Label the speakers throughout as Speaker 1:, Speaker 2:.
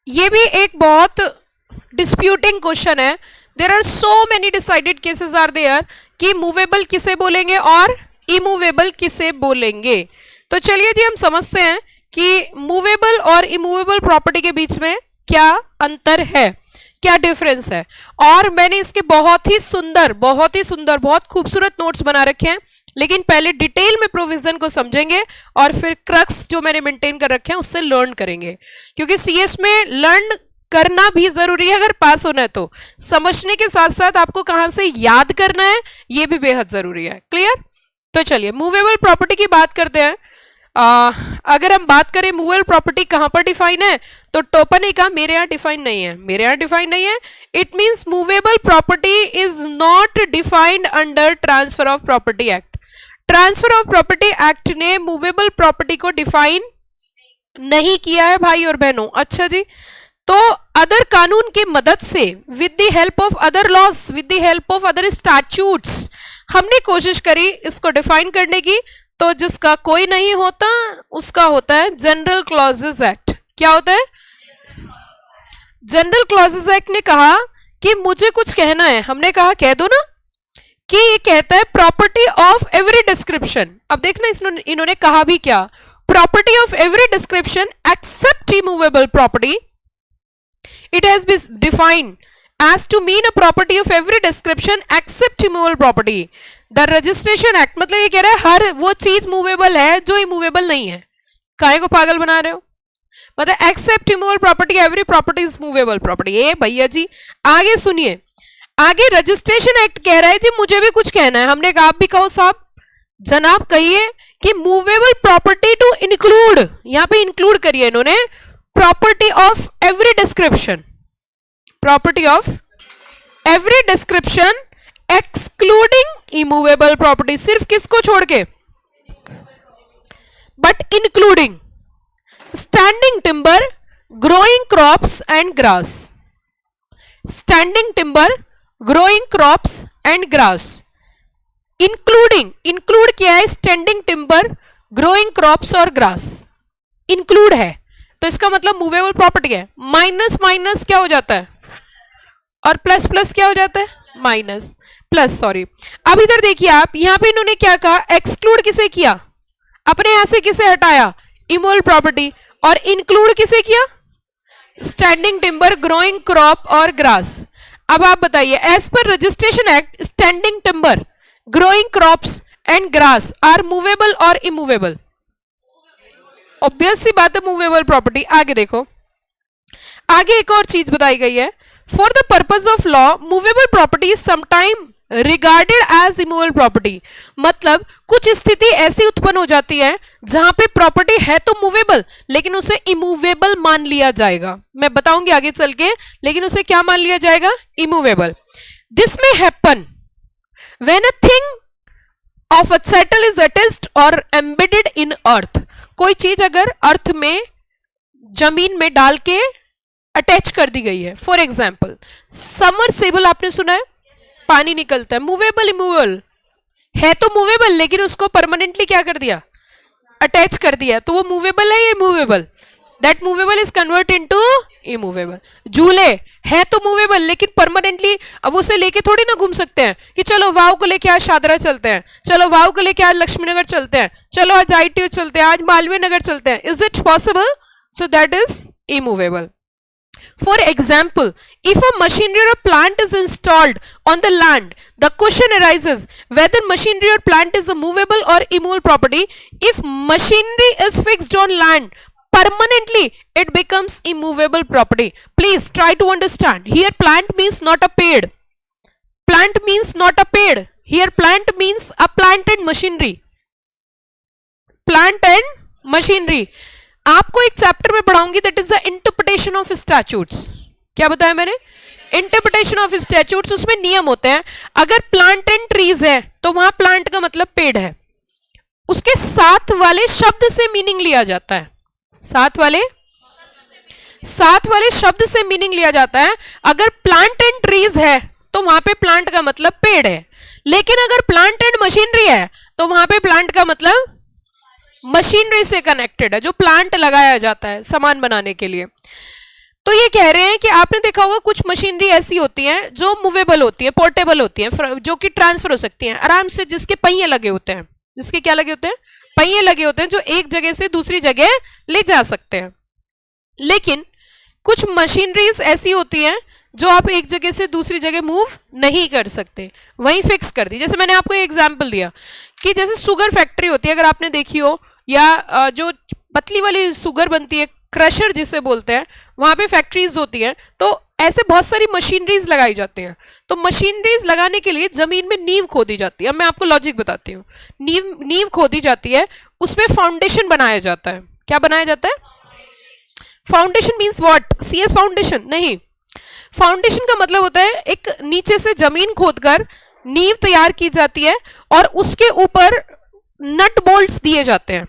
Speaker 1: ये भी एक बहुत डिस्प्यूटिंग क्वेश्चन है. There are so many decided cases are there कि मूवेबल किसे बोलेंगे और इमूवेबल किसे बोलेंगे. तो चलिए जी हम समझते हैं कि मूवेबल और इमूवेबल प्रॉपर्टी के बीच में क्या अंतर है, क्या डिफरेंस है. और मैंने इसके बहुत ही सुंदर बहुत खूबसूरत नोट्स बना रखे हैं, लेकिन पहले डिटेल में प्रोविजन को समझेंगे और फिर क्रक्स जो मैंने मेंटेन कर रखे हैं उससे लर्न करेंगे, क्योंकि सीएस में लर्न करना भी जरूरी है. अगर पास होना है तो समझने के साथ साथ आपको कहां से याद करना है ये भी बेहद जरूरी है. क्लियर. तो चलिए मूवेबल प्रॉपर्टी की बात करते हैं. अगर हम बात करें मूवेबल प्रॉपर्टी कहां पर डिफाइन है तो टोपनिका मेरे यहां डिफाइन नहीं है. It means movable property is not defined under transfer of property act. Transfer of property act ने मूवेबल प्रॉपर्टी को डिफाइन नहीं किया है भाई और बहनों. अच्छा जी. तो अदर कानून की मदद से with the help of other laws, with the help of other statutes हमने कोशिश करी इसको डिफाइन करने की. तो जिसका कोई नहीं होता उसका होता है जनरल क्लॉजेस एक्ट. क्या होता है? जनरल क्लॉजेस एक्ट ने कहा कि मुझे कुछ कहना है, हमने कहा कह दो ना, कि ये कहता है प्रॉपर्टी ऑफ एवरी डिस्क्रिप्शन. अब देखना इन्होंने कहा भी क्या, property of every description except immovable property. It has been defined as to mean a property of every description except immovable property. The Registration Act मतलब ये कह रहा है हर वो चीज मूवेबल है जो इमूवेबल नहीं है. काहे को पागल बना रहे हो? मतलब except immovable property, every property is movable property. ए भैया जी आगे सुनिए. आगे रजिस्ट्रेशन एक्ट कह रहा है जी मुझे भी कुछ कहना है. हमने कहा आप भी कहो साहब, जनाब कहिए कि मूवेबल प्रॉपर्टी टू इंक्लूड, यहां पे इंक्लूड करिए इन्होंने property of every description, property of every description excluding immovable property. सिर्फ किसको छोड़ के? But including standing timber, growing crops and grass. Standing timber, growing crops and grass. Including, include किया है स्टैंडिंग टिम्बर, ग्रोइंग क्रॉप्स और grass. Include है तो इसका मतलब मूवेबल प्रॉपर्टी है. माइनस माइनस क्या हो जाता है और प्लस प्लस क्या हो जाता है? Minus plus. सॉरी. अब इधर देखिए आप, यहां पे इन्होंने क्या कहा, एक्सक्लूड किसे किया, अपने यहां से किसे हटाया, इमूवेबल प्रॉपर्टी, और इंक्लूड किसे किया, स्टैंडिंग टिम्बर, ग्रोइंग क्रॉप और ग्रास. अब आप बताइए एज पर registration act standing timber, growing crops and grass are movable और इमूवेबल? ऑब्वियस सी बात है मूवेबल प्रॉपर्टी. आगे देखो, आगे एक और चीज बताई गई है. For the purpose of law movable property is sometime regarded as immovable property. मतलब कुछ स्थिति ऐसी उत्पन्न हो जाती है जहां पे प्रॉपर्टी है तो मूवेबल लेकिन उसे इमूवेबल मान लिया जाएगा. मैं बताऊंगी आगे चल के, लेकिन उसे क्या मान लिया जाएगा? इमूवेबल. दिस में happen when a thing of a settle is attached और एम्बेडेड इन अर्थ. कोई चीज अगर अर्थ में, जमीन में डाल के अटैच कर दी गई है. फॉर एग्जाम्पल समरसेबल आपने सुना है, पानी निकलता है. मूवेबल इमूवेबल है तो मूवेबल, लेकिन उसको परमानेंटली क्या कर दिया? अटैच कर दिया. तो वो मूवेबल है या immovable? That movable is convert into immovable. झूले है तो मूवेबल लेकिन परमानेंटली अब उसे लेके थोड़ी ना घूम सकते हैं कि चलो वाव को लेके आज शादरा चलते हैं, चलो वाव को लेके आज लक्ष्मीनगर चलते हैं, चलो आज आईटीयू चलते हैं, आज मालवीय नगर चलते हैं. Is it possible? So that is immovable. For example, if a machinery or plant is installed on the land, the question arises whether machinery or plant is a movable or immovable property. If machinery is fixed on land permanently, it becomes immovable property. Please try to understand. Here plant means not a paid. Plant means not a paid. Here plant means a plant and machinery. Plant and machinery. आपको एक chapter में पढ़ाऊंगी that is the interpretation of statutes. क्या बताया मैंने? Interpretation of statutes. उसमें नियम होते हैं. अगर प्लांट एंड ट्रीज है तो वहां प्लांट का मतलब पेड़ है, उसके साथ वाले शब्द से मीनिंग लिया जाता है. साथ वाले शब्द से मीनिंग लिया जाता है. अगर प्लांट एंड ट्रीज है तो वहां पे प्लांट का मतलब पेड़ है, लेकिन अगर प्लांट एंड मशीनरी है तो वहां पे प्लांट का मतलब मशीनरी से कनेक्टेड है, जो प्लांट लगाया जाता है सामान बनाने के लिए. तो ये कह रहे हैं कि आपने देखा होगा कुछ मशीनरी ऐसी होती हैं जो मूवेबल होती है, पोर्टेबल होती है, जो कि ट्रांसफर हो सकती हैं आराम से, जिसके पहिए लगे होते हैं, जिसके क्या लगे होते हैं, पहिए लगे होते हैं, जो एक जगह से दूसरी जगह ले जा सकते हैं। लेकिन कुछ मशीनरीज ऐसी होती हैं जो आप एक जगह से दूसरी जगह मूव नहीं कर सकते, वहीं फिक्स कर दी। जैसे मैंने आपको एक एग्जांपल दिया कि जैसे शुगर फैक्ट्री होती है, अगर आपने देखी हो, या जो पतली वाली शुगर बनती है, क्रशर जिसे बोलते हैं, वहां पे फैक्ट्रीज होती हैं, तो ऐसे बहुत सारी मशीनरीज लगाई जाती हैं। तो मशीनरीज लगाने के लिए जमीन में नींव खोदी जाती है। अब मैं आपको लॉजिक बताती हूँ। नींव खोदी जाती है, उसमें फाउंडेशन बनाया जाता है। क्या बनाया जाता है? Foundation means what? CS foundation नहीं। फाउंडेशन का मतलब होता है एक नीचे से जमीन खोदकर नींव तैयार की जाती है और उसके ऊपर नट बोल्ट्स दिए जाते हैं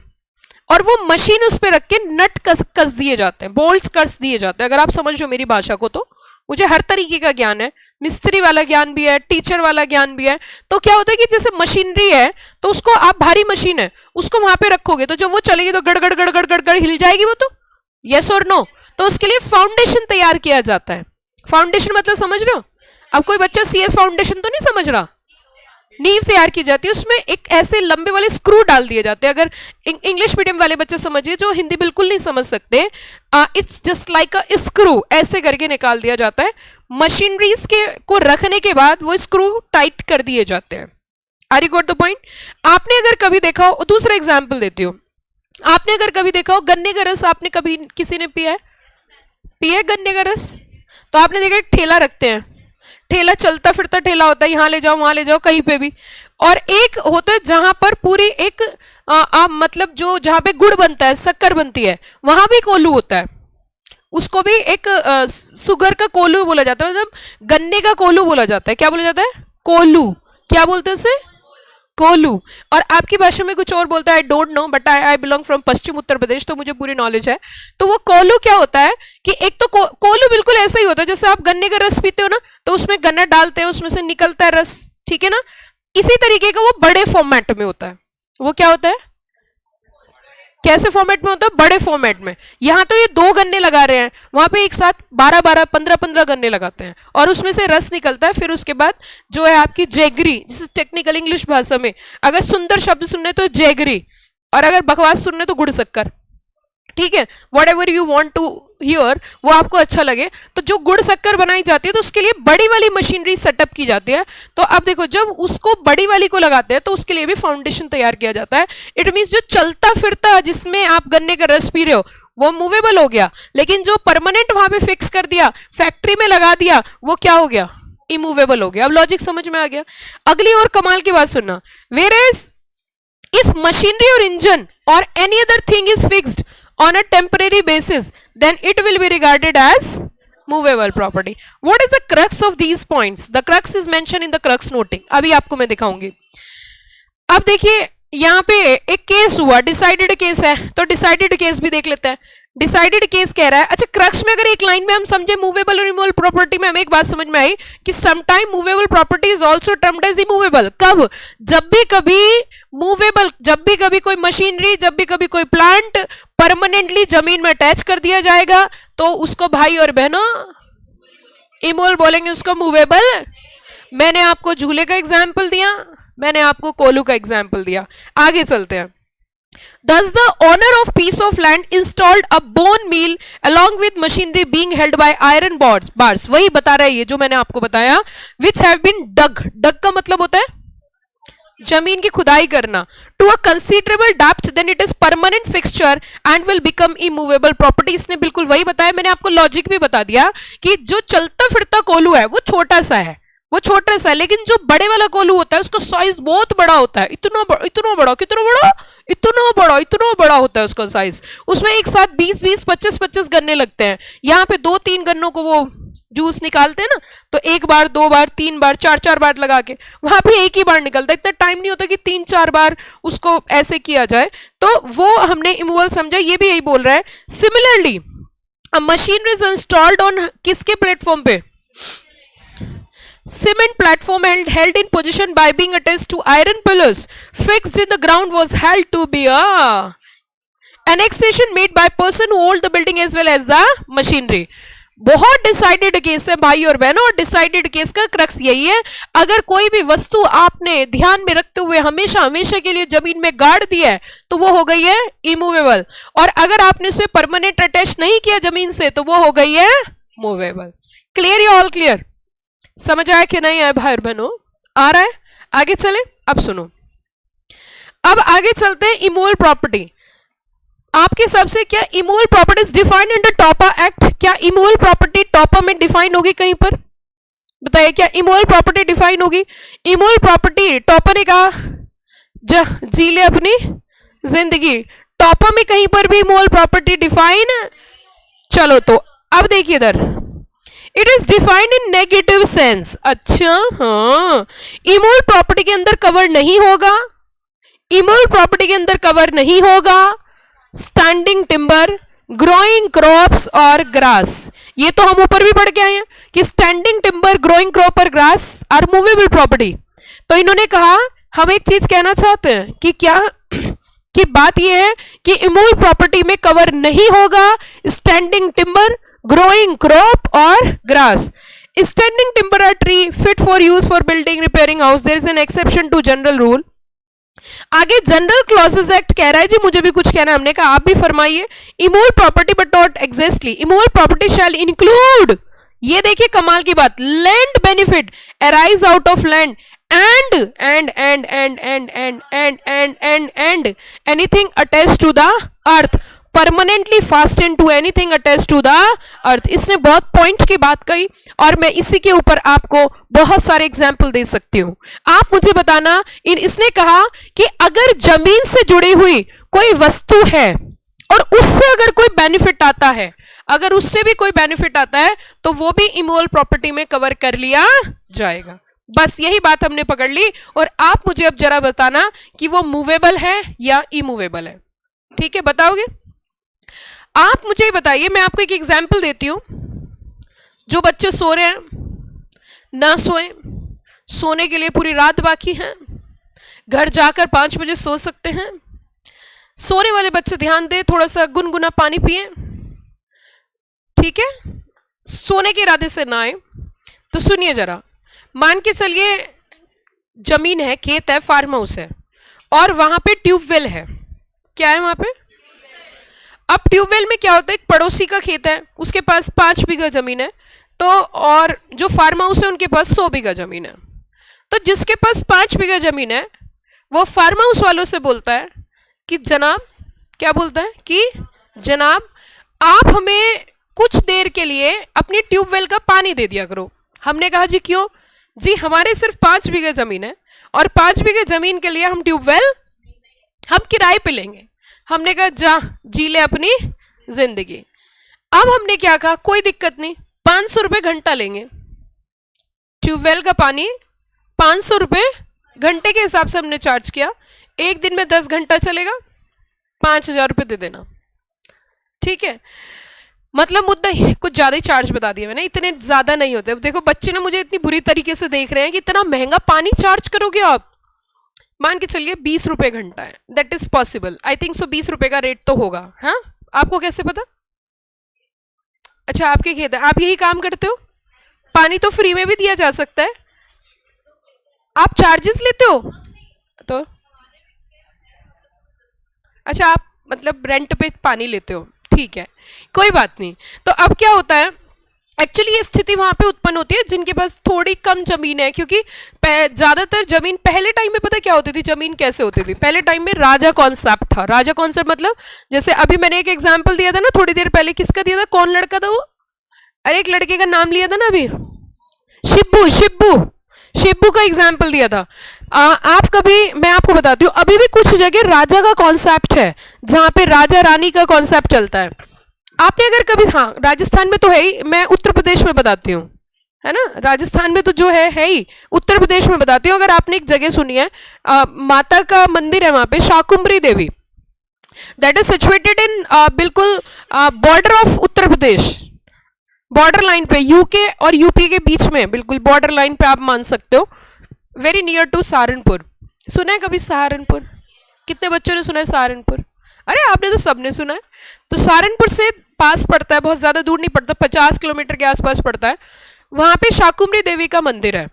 Speaker 1: और वो मशीन उस पर रख के नट कस दिए जाते हैं, बोल्ट्स कस दिए जाते हैं। अगर आप समझ लो मेरी भाषा को, तो मुझे हर तरीके का ज्ञान है, मिस्त्री वाला ज्ञान भी है, टीचर वाला ज्ञान भी है। तो क्या होता है कि जैसे मशीनरी है, तो उसको आप, भारी मशीन है, उसको वहां पे रखोगे तो जब वो चलेगी तो गड़गड़ गड़गड़ गड़गड़ हिल जाएगी वो, तो यस और नो। तो उसके लिए फाउंडेशन तैयार किया जाता है। फाउंडेशन मतलब समझ रहे हो? अब कोई बच्चा सीएस फाउंडेशन तो नहीं समझ रहा। नींव तैयार की जाती है, उसमें एक ऐसे लंबे वाले स्क्रू डाल दिए जाते हैं। अगर इंग्लिश मीडियम वाले बच्चे समझिए, जो हिंदी बिल्कुल नहीं समझ सकते, it's just like a screw, ऐसे करके निकाल दिया जाता है। मशीनरीज के को रखने के बाद वो स्क्रू टाइट कर दिए जाते हैं। Are you got the point? आपने अगर कभी देखा हो, दूसरा एग्जाम्पल देती हूँ, आपने अगर कभी देखा हो गन्ने का रस, आपने कभी किसी ने पिया है? पिया है गन्ने का रस? तो आपने देखा एक ठेला रखते हैं, ठेला चलता फिरता ठेला होता है, यहां ले जाओ वहां ले जाओ कहीं पे भी। और एक होता है जहां पर पूरी एक मतलब जो जहां पे गुड़ बनता है, शक्कर बनती है, वहां भी कोल्हू होता है। उसको भी एक शुगर का कोल्हू बोला जाता है, मतलब गन्ने का कोल्हू बोला जाता है। क्या बोला जाता है? कोल्हू। क्या बोलते हैं उसे? कोल्हू। और आपकी भाषा में कुछ और बोलता है, I don't know, but I belong from Pashchim Uttar Pradesh, तो मुझे पूरी नॉलेज है। तो वो कोल्हू क्या होता है कि एक तो कोल्हू बिल्कुल ऐसा ही होता है जैसे आप गन्ने का रस पीते हो ना, तो उसमें गन्ना डालते हैं, उसमें से निकलता है रस, ठीक है ना? इसी तरीके का वो बड़े फॉर्मेट में होता है। वो क्या होता है? कैसे फॉर्मेट में होता है? बड़े फॉर्मेट में। यहां तो ये 2 गन्ने लगा रहे हैं, वहां पे एक साथ 12-12, 15-15 गन्ने लगाते हैं और उसमें से रस निकलता है। फिर उसके बाद जो है आपकी जैगरी, जिसे टेक्निकल इंग्लिश भाषा में अगर सुंदर शब्द सुनने तो जैगरी, और अगर बकवास सुनने तो गुड़ शक्कर, ठीक है? Whatever you want to hear, वो आपको अच्छा लगे। तो जो गुड़ शक्कर बनाई जाती है, तो उसके लिए बड़ी वाली मशीनरी सेटअप की जाती है। तो अब देखो, जब उसको बड़ी वाली को लगाते हैं तो उसके लिए भी फाउंडेशन तैयार किया जाता है। इट मीन्स जो चलता फिरता जिसमें आप गन्ने का रस पी रहे हो, वो मूवेबल हो गया, लेकिन जो परमानेंट वहां पे फिक्स कर दिया, फैक्ट्री में लगा दिया, वो क्या हो गया? इमूवेबल हो गया। अब लॉजिक समझ में आ गया? अगली और कमाल की बात सुनना, whereas if machinery or engine or any other thing is fixed on a temporary basis, then it will be regarded as movable property. What is the crux of these points? The crux is mentioned in the crux noting. अभी आपको मैं दिखाऊंगी। अब देखिए यहाँ पे एक case हुआ, डिसाइडेड केस है, तो डिसाइडेड केस भी देख लेते हैं। डिसाइडेड केस कह रहा है, अच्छा क्रक्स में अगर एक लाइन में हम समझे मूवेबल और इमूवेबल प्रॉपर्टी में, हमें एक बात समझ में आई कि sometime movable property is also termed as immovable. कब? जब भी कभी मूवेबल, जब भी कभी कोई मशीनरी, जब भी कभी कोई प्लांट परमानेंटली जमीन में अटैच कर दिया जाएगा, तो उसको भाई और बहनों इमूवेबल बोलेंगे, उसको मूवेबल। मैंने आपको झूले का एग्जाम्पल दिया, मैंने आपको कोल्हू का एग्जाम्पल दिया। आगे चलते हैं। Thus the owner of piece of land installed a bone mill along with machinery being held by iron bars. वही बता रहा है ये जो मैंने आपको बताया, which have been dug. Dug का मतलब होता है जमीन की खुदाई करना, to a considerable depth, then it is permanent fixture and will become immovable property. इसने बिल्कुल वही बताया। मैंने आपको लॉजिक भी बता दिया कि जो चलता फिरता कोल्हू है वो छोटा सा है, वो छोटा सा है, लेकिन जो बड़े वाला कोल्हू होता है उसका साइज बहुत बड़ा होता है। इतना बड़ा, कितना बड़ा, इतना बड़ा होता है उसका साइज। उसमें एक साथ 20-20, 25-25 गन्ने लगते हैं। यहाँ पे 2-3 गन्नों को वो जूस निकालते हैं ना, तो 1 बार, 2 बार, 3 बार, 4-4 बार लगा के, वहां पे एक ही बार निकलता है। इतना टाइम नहीं होता कि 3-4 बार उसको ऐसे किया जाए। तो वो हमने इमूवेबल समझा, ये भी यही बोल रहा है। Similarly a machinery is installed on किसके प्लेटफॉर्म पे? Cement platform held in position by being attached to iron pillars fixed in the ground was held to be a annexation made by person who hold the building as well as the machinery. बहुत decided case है भाई और बहनों, और decided case का crux यही है, अगर कोई भी वस्तु आपने ध्यान में रखते हुए हमेशा हमेशा के लिए जमीन में गाड़ दिया है तो वो हो गई है इमूवेबल, और अगर आपने उसे परमानेंट अटैच नहीं किया जमीन से तो वो हो गई है मूवेबल। क्लियर या ऑल क्लियर? समझ आया कि नहीं आया भाई और बहनों? आ रहा है? आगे चले, अब सुनो, अब आगे चलते हैं इमूवेबल प्रॉपर्टी। आपके हिसाब से क्या immovable properties defined under TOPA act? क्या इमूवेबल प्रॉपर्टी टॉपा में डिफाइन होगी कहीं पर? बताइए, क्या इमूवेबल प्रॉपर्टी डिफाइन होगी? इमूवेबल प्रॉपर्टी टॉपा ने कहा जी ले अपनी जिंदगी, टॉपा में कहीं पर भी इमूवेबल प्रॉपर्टी डिफाइन? चलो तो अब देखिए इधर, it is defined in negative sense. अच्छा हाँ, इमूवेबल प्रॉपर्टी के अंदर कवर नहीं होगा, इमूवेबल प्रॉपर्टी के अंदर कवर नहीं होगा स्टैंडिंग टिम्बर, ग्रोइंग क्रॉप्स और ग्रास। ये तो हम ऊपर भी पढ़ के आए हैं कि स्टैंडिंग टिम्बर, ग्रोइंग क्रॉप और ग्रास आर मूवेबल प्रॉपर्टी। तो इन्होंने कहा हम एक चीज कहना चाहते हैं कि क्या कि बात यह है कि इमूवेबल प्रॉपर्टी में कवर नहीं होगा स्टैंडिंग टिम्बर, ग्रोइंग क्रॉप और grass. Standing timber are tree fit for use for building, repairing house, there is an exception to general rule. आगे जनरल क्लॉजेस एक्ट कह रहा है जी, मुझे भी कुछ कहना है, हमने कहा आप भी फरमाइए। Immovable property but not exactly, immovable property shall include, ये देखिए कमाल की बात, land benefit arise out of land and anything attached to the earth, permanently fasten to anything attach to the earth. इसने बहुत पॉइंट की बात कही और मैं इसी के ऊपर आपको बहुत सारे एग्जाम्पल दे सकती हूं। आप मुझे बताना, इसने कहा कि अगर जमीन से जुड़ी हुई कोई वस्तु है और उससे अगर कोई बेनिफिट आता है, अगर उससे भी कोई बेनिफिट आता है तो वो भी इमूवेबल प्रॉपर्टी में कवर कर लिया जाएगा। बस यही बात हमने पकड़ ली, और आप मुझे अब जरा बताना कि वो मूवेबल है या इमूवेबल है। ठीक है, बताओगे? आप मुझे बताइए, मैं आपको एक एग्जाम्पल देती हूं। जो बच्चे सो रहे हैं ना सोए, सोने के लिए पूरी रात बाकी है, घर जाकर 5 बजे सो सकते हैं। सोने वाले बच्चे ध्यान दें, थोड़ा सा गुनगुना पानी पिए, ठीक है? सोने के इरादे से ना आए तो सुनिए जरा, मान के चलिए जमीन है, खेत है, फार्म हाउस है और वहां पे ट्यूबवेल है। क्या है वहां पे? अब ट्यूबवेल में क्या होता है, एक पड़ोसी का खेत है, उसके पास 5 बीघा जमीन है, तो और जो फार्म हाउस है उनके पास 100 बीघा जमीन है। तो जिसके पास 5 बीघा जमीन है वो फार्म हाउस वालों से बोलता है कि जनाब, क्या बोलता है कि जनाब आप हमें कुछ देर के लिए अपनी ट्यूबवेल का पानी दे दिया करो। हमने कहा जी क्यों? जी हमारे सिर्फ 5 बीघा जमीन है और 5 बीघा जमीन के लिए हम ट्यूबवेल हम किराए पे लेंगे। हमने कहा जा जी ले अपनी जिंदगी। अब हमने क्या कहा, कोई दिक्कत नहीं, 500 रुपए घंटा लेंगे, ट्यूबवेल का पानी 500 रुपए घंटे के हिसाब से हमने चार्ज किया। एक दिन में 10 घंटा चलेगा, 5000 रुपए दे देना। ठीक है, मतलब मुद्दा कुछ ज्यादा ही चार्ज बता दिया मैंने, इतने ज्यादा नहीं होते। अब देखो बच्चे ना मुझे इतनी बुरी तरीके से देख रहे हैं कि इतना महंगा पानी चार्ज करोगे आप। मान के चलिए 20 रुपए घंटा है, that is possible, I think so 20 रुपए का रेट तो होगा। हाँ, आपको कैसे पता? अच्छा आपके खेत है, आप यही काम करते हो? पानी तो फ्री में भी दिया जा सकता है, आप चार्जेस लेते हो? तो अच्छा आप मतलब रेंट पे पानी लेते हो, ठीक है, कोई बात नहीं। तो अब क्या होता है, एक्चुअली ये स्थिति वहां पे उत्पन्न होती है जिनके पास थोड़ी कम जमीन है, क्योंकि ज्यादातर जमीन पहले टाइम में पता क्या होती थी, जमीन कैसे होती थी? पहले टाइम में राजा कॉन्सेप्ट था। राजा कॉन्सेप्ट मतलब जैसे अभी मैंने एक एग्जांपल दिया था ना थोड़ी देर पहले, किसका दिया था? कौन लड़का था वो? अरे एक लड़के का नाम लिया था ना अभी, शिब्बू। शिब्बू शिब्बू का एग्जाम्पल दिया था। आप कभी, मैं आपको बताती हूँ, अभी भी कुछ जगह राजा का कॉन्सेप्ट है जहां पे राजा रानी का कॉन्सेप्ट चलता है। आपने अगर कभी, हाँ राजस्थान में तो है ही, मैं उत्तर प्रदेश में बताती हूँ, है ना, राजस्थान में तो जो है ही, उत्तर प्रदेश में बताती हूँ। अगर आपने एक जगह सुनी है, माता का मंदिर है वहां पे, Shakumbhari Devi, that is situated in बिल्कुल border of Uttar Pradesh, border line पे, यूके और यूपी के बीच में, बिल्कुल बॉर्डर लाइन पे आप मान सकते हो, वेरी नियर टू सहारनपुर। सुना है कभी सहारनपुर? कितने बच्चों ने सुना है सहारनपुर? अरे आपने तो सबने सुना है। तो सहारनपुर से पास पड़ता है, बहुत ज्यादा दूर नहीं पड़ता, 50 किलोमीटर के आसपास पड़ता है। वहां पे शाकुंभरी देवी का मंदिर है।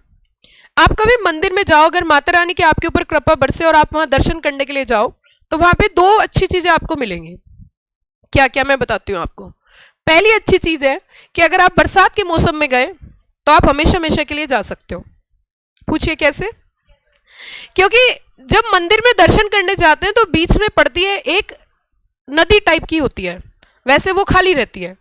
Speaker 1: आप कभी मंदिर में जाओ, अगर माता रानी की आपके ऊपर कृपा बरसे और आप वहां दर्शन करने के लिए जाओ, तो वहां पे दो अच्छी चीजें आपको मिलेंगी। क्या क्या मैं बताती हूँ आपको। पहली अच्छी चीज है कि अगर आप बरसात के मौसम में गए तो आप हमेशा हमेशा के लिए जा सकते हो। पूछिए कैसे? क्योंकि जब मंदिर में दर्शन करने जाते हैं तो बीच में पड़ती है एक नदी टाइप की होती है, वैसे वो खाली रहती है,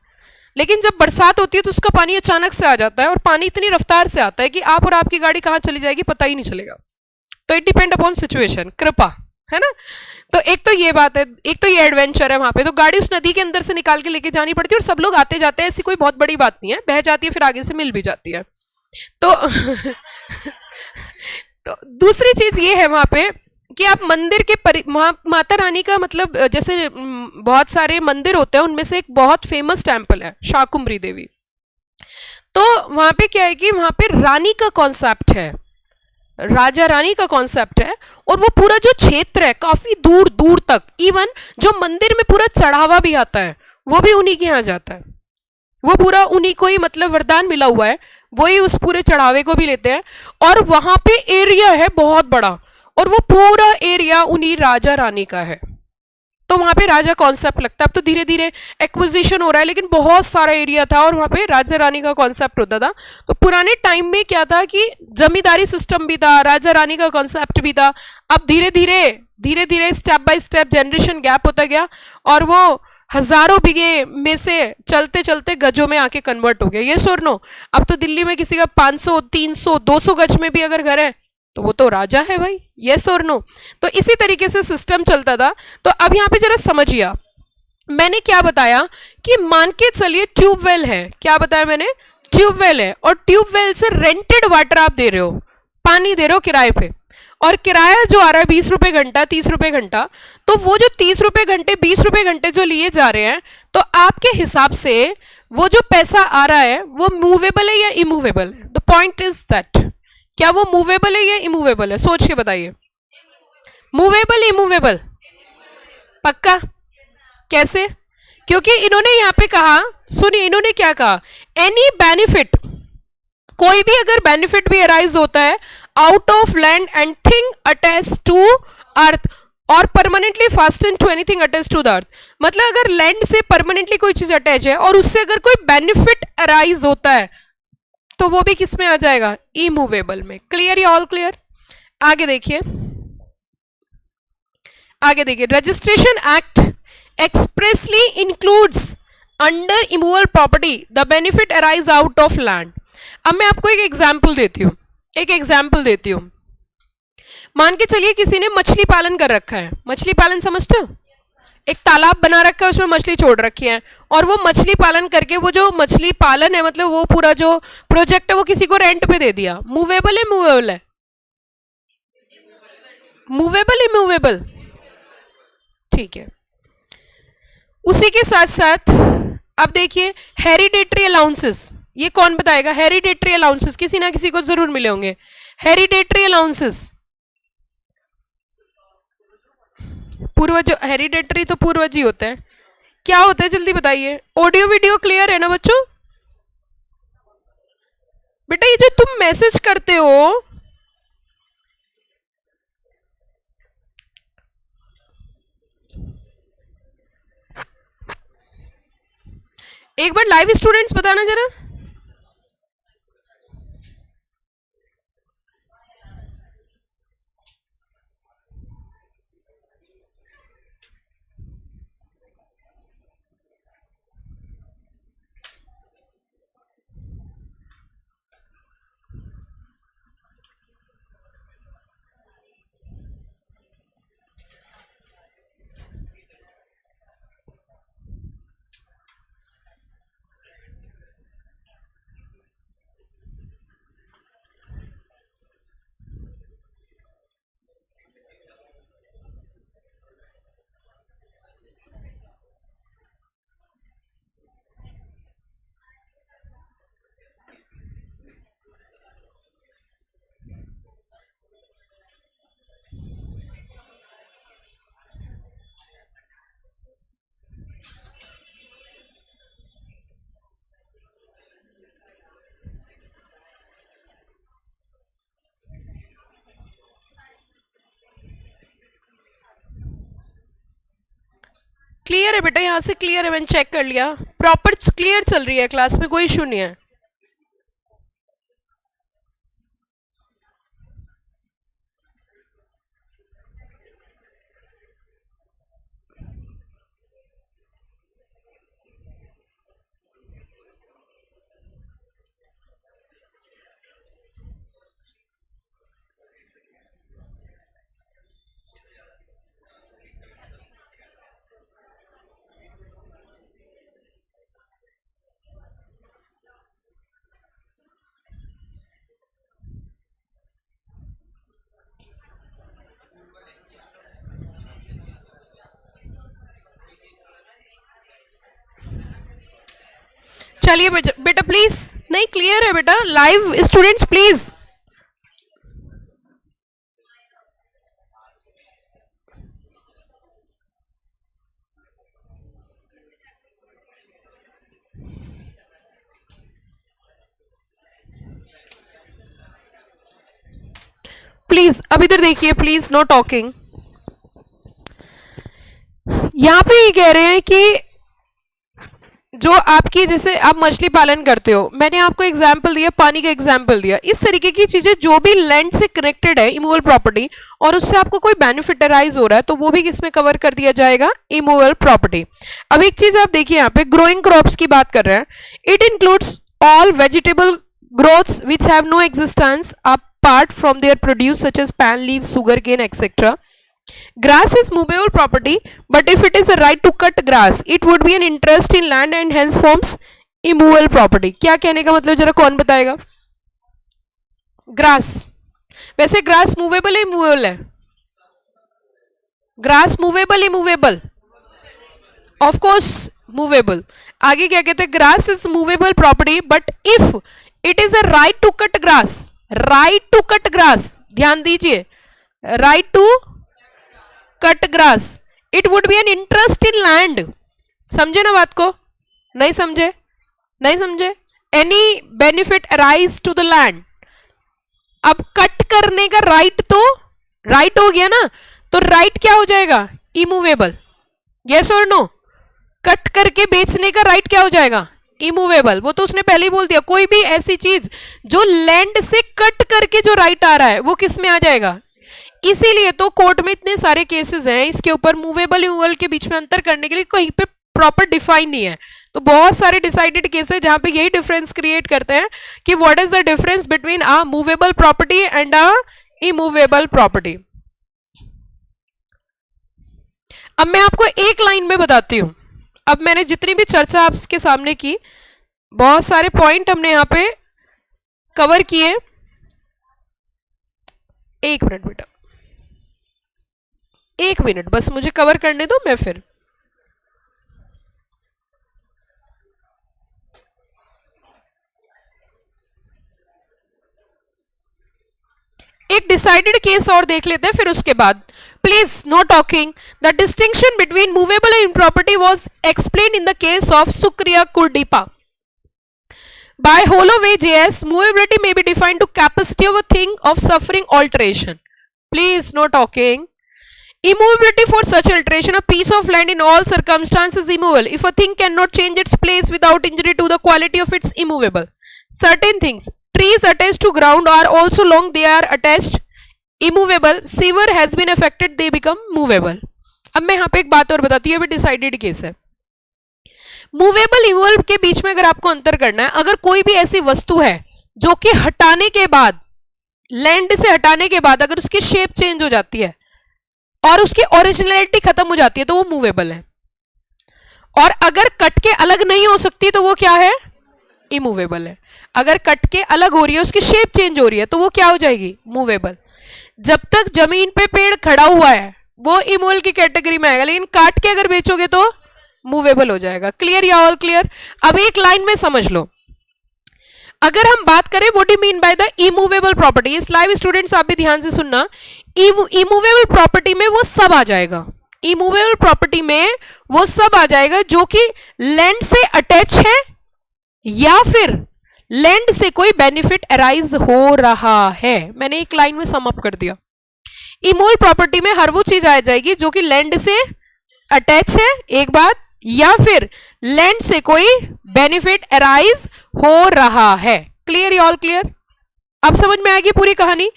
Speaker 1: लेकिन जब बरसात होती है तो उसका पानी अचानक से आ जाता है, और पानी इतनी रफ्तार से आता है कि आप और आपकी गाड़ी कहाँ चली जाएगी पता ही नहीं चलेगा। तो इट डिपेंड अपॉन सिचुएशन, कृपा है ना। तो एक तो ये बात है, एक तो ये एडवेंचर है, वहां पे तो गाड़ी उस नदी के अंदर से निकाल के लेके जानी पड़ती है, और सब लोग आते जाते हैं, ऐसी कोई बहुत बड़ी बात नहीं है, बह जाती है फिर आगे से मिल भी जाती है। तो तो दूसरी चीज ये है वहां पे कि आप मंदिर के माता रानी का मतलब जैसे बहुत सारे मंदिर होते हैं, उनमें से एक बहुत फेमस टेम्पल है शाकुंभरी देवी। तो वहां पे क्या है कि वहां पे रानी का कॉन्सेप्ट है, राजा रानी का कॉन्सेप्ट है, और वो पूरा जो क्षेत्र है काफी दूर दूर तक, इवन जो मंदिर में पूरा चढ़ावा भी आता है वो भी उन्हीं के यहाँ जाता है, वो पूरा उन्हीं को ही मतलब वरदान मिला हुआ है, वही उस पूरे चढ़ावे को भी लेते हैं। और वहां पे एरिया है बहुत बड़ा, और वो पूरा एरिया उन्हीं राजा रानी का है। तो वहां पे राजा कॉन्सेप्ट लगता है। अब तो धीरे धीरे एक्विजिशन हो रहा है, लेकिन बहुत सारा एरिया था और वहां पे राजा रानी का कॉन्सेप्ट होता था। तो पुराने टाइम में क्या था कि जमींदारी सिस्टम भी था, राजा रानी का कॉन्सेप्ट भी था। अब धीरे धीरे step by step generation gap होता गया, और वो हजारों बीघे में से चलते चलते गजों में आके कन्वर्ट हो गया। ये सोरनो, अब तो दिल्ली में किसी का 500 300 200 गज में भी अगर घर है तो वो तो राजा है भाई। यस और नो। तो इसी तरीके से सिस्टम चलता था। तो अब यहां पे जरा समझिए आप, मैंने क्या बताया कि मान के चलिए ट्यूबवेल है, क्या बताया मैंने? ट्यूबवेल है, और ट्यूबवेल से रेंटेड वाटर आप दे रहे हो, पानी दे रहे हो किराए पे, और किराया जो आ रहा है 20 रुपए घंटा 30 रुपए घंटा, तो वो जो 30 रुपए घंटे 20 रुपए घंटे जो लिए जा रहे हैं, तो आपके हिसाब से वो जो पैसा आ रहा है वो मूवेबल है या इमूवेबल है? द पॉइंट इज दैट, क्या वो मूवेबल है या इमूवेबल है? सोच के बताइए। Movable immovable? पक्का? कैसे? क्योंकि इन्होंने यहां पे कहा, सुनिए इन्होंने क्या कहा, एनी बेनिफिट, कोई भी अगर बेनिफिट भी अराइज होता है out of land and thing attach to earth, और permanently fasten to anything attach to the earth, मतलब अगर लैंड से परमानेंटली कोई चीज अटैच है और उससे अगर कोई बेनिफिट अराइज होता है तो वो भी किस में आ जाएगा? इमूवेबल में। क्लियर या ऑल क्लियर? आगे देखिए, आगे देखिए, registration act expressly includes under immovable property the benefit arise out of land. अब मैं आपको एक एग्जाम्पल देती हूं, एक एग्जाम्पल देती हूं। मान के चलिए किसी ने मछली पालन कर रखा है, मछली पालन समझते हो? एक तालाब बना रखा है, उसमें मछली छोड़ रखी है, और वो मछली पालन करके वो जो मछली पालन है मतलब वो पूरा जो प्रोजेक्ट है वो किसी को रेंट पे दे दिया। मूवेबल है मूवेबल है? Movable immovable? ठीक है। उसी के साथ साथ अब देखिए हेरिडेटरी अलाउंसेस, ये कौन बताएगा? हेरिडेटरी अलाउंसेस किसी ना किसी को जरूर मिले होंगे। हेरिडेटरी अलाउंसेस, पूर्वज, हेरिडेटरी तो पूर्वज ही होता है। क्या होता है जल्दी बताइए। ऑडियो वीडियो क्लियर है ना बच्चों? बेटा ये जो तुम मैसेज करते हो, एक बार लाइव स्टूडेंट्स बताना जरा। क्लियर है बेटा, यहां से क्लियर है, मैंने चेक कर लिया, प्रॉपर क्लियर चल रही है क्लास में, कोई इशू नहीं है। चलिए बेटा, बेटा प्लीज, नहीं क्लियर है बेटा, लाइव स्टूडेंट्स प्लीज। प्लीज अब इधर देखिए, प्लीज नो टॉकिंग। यहां पे ये कह रहे हैं कि जो आपकी, जैसे आप मछली पालन करते हो, मैंने आपको एग्जाम्पल दिया, पानी का एग्जाम्पल दिया, इस तरीके की चीजें जो भी लैंड से कनेक्टेड है इमूवेबल प्रॉपर्टी, और उससे आपको कोई बेनिफिट अराइज हो रहा है, तो वो भी किसमें कवर कर दिया जाएगा, इमूवेबल प्रॉपर्टी। अब एक चीज आप देखिए, यहाँ पे ग्रोइंग क्रॉप्स की बात कर रहे हैं, it includes all vegetable growths which have no existence apart from their produce such as palm leaves, sugarcane, etc. Grass is movable property, but if it is a right to cut grass, it would be an interest in land and hence forms immovable property. क्या कहने का मतलब, जरा कौन बताएगा? Grass, वैसे grass movable है immovable है? Grass movable immovable? Of course movable. आगे क्या कहते हैं, grass is movable property but if it is a right to cut grass, right to cut grass, ध्यान दीजिए, right to cut grass, it would be an interest in land. समझे ना बात को? नहीं समझे? नहीं समझे? Any benefit arise to the land. अब कट करने का राइट तो राइट हो गया ना, तो राइट क्या हो जाएगा, इमूवेबल। यस और नो? कट करके बेचने का राइट क्या हो जाएगा, इमूवेबल। वो तो उसने पहले ही बोल दिया, कोई भी ऐसी चीज जो लैंड से कट करके जो राइट आ रहा है वो किस में आ जाएगा। इसीलिए तो कोर्ट में इतने सारे केसेस हैं इसके ऊपर, मूवेबल इमूवेबल के बीच में अंतर करने के लिए कहीं पे प्रॉपर डिफाइन नहीं है। तो बहुत सारे डिसाइडेड केसेस जहां पे यही डिफरेंस क्रिएट करते हैं कि what is the difference between a movable property and a immovable property. अब मैं आपको एक लाइन में बताती हूं। अब मैंने जितनी भी चर्चा आपके सामने की, बहुत सारे पॉइंट हमने यहां पे कवर किए। एक मिनट बेटा, एक मिनट बस मुझे कवर करने दो, मैं फिर एक डिसाइडेड केस और देख लेते हैं, फिर उसके बाद please no talking. The distinction between movable and property was explain in the case of Sukriya Kuldeepa by Holloway JS. Movability may be defined to capacity of a thing of suffering alteration. Please no talking. Immovability, for such alteration, a piece of land in all circumstances is immovable if a thing cannot change its place without injury to the quality of its immovable. Certain things, trees attached to ground are also long, they are attached immovable. Sewer has been affected, they become movable. अब मैं यहाँ पे एक बात और बताती हूँ, अभी डिसाइडेड केस है। मूवेबल इमूवेबल के बीच में अगर आपको अंतर करना है, अगर कोई भी ऐसी वस्तु है जो कि हटाने के बाद, लैंड से हटाने के बाद अगर उसकी शेप चेंज हो जाती है और उसकी ओरिजिनलिटी खत्म हो जाती है तो वो मूवेबल है, और अगर कट के अलग नहीं हो सकती तो वो क्या है, इमूवेबल है। अगर कट के अलग हो रही है, उसकी शेप चेंज हो रही है, तो वो क्या हो जाएगी, मूवेबल। जब तक जमीन पे पेड़ खड़ा हुआ है वो इमूवेबल की कैटेगरी में आएगा, लेकिन काट के अगर बेचोगे तो मूवेबल हो जाएगा। क्लियर या ऑल क्लियर? अब एक लाइन में समझ लो, अगर हम बात करें what do mean by the immovable property, इस लाइव स्टूडेंट्स आप भी ध्यान से सुनना, इमूवेबल प्रॉपर्टी में वो सब आ जाएगा, इमूवेबल प्रॉपर्टी में वो सब आ जाएगा जो कि लैंड से अटैच है या फिर लैंड से कोई बेनिफिट अराइज हो रहा है। मैंने एक लाइन में सम अप कर दिया। इमूवेबल प्रॉपर्टी में हर वो चीज आ जाएगी जो कि लैंड से अटैच है एक बात, या फिर लैंड से कोई बेनिफिट अराइज हो रहा है। क्लियर, ये ऑल क्लियर? अब समझ में आएगी पूरी कहानी।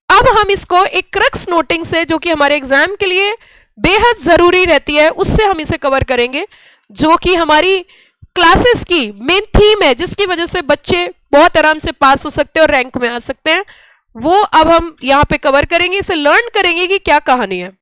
Speaker 1: अब हम इसको एक क्रक्स नोटिंग से, जो कि हमारे एग्जाम के लिए बेहद जरूरी रहती है, उससे हम इसे कवर करेंगे, जो कि हमारी क्लासेस की मेन थीम है, जिसकी वजह से बच्चे बहुत आराम से पास हो सकते हैं और रैंक में आ सकते हैं। वो अब हम यहां पे कवर करेंगे, इसे लर्न करेंगे कि क्या कहानी है।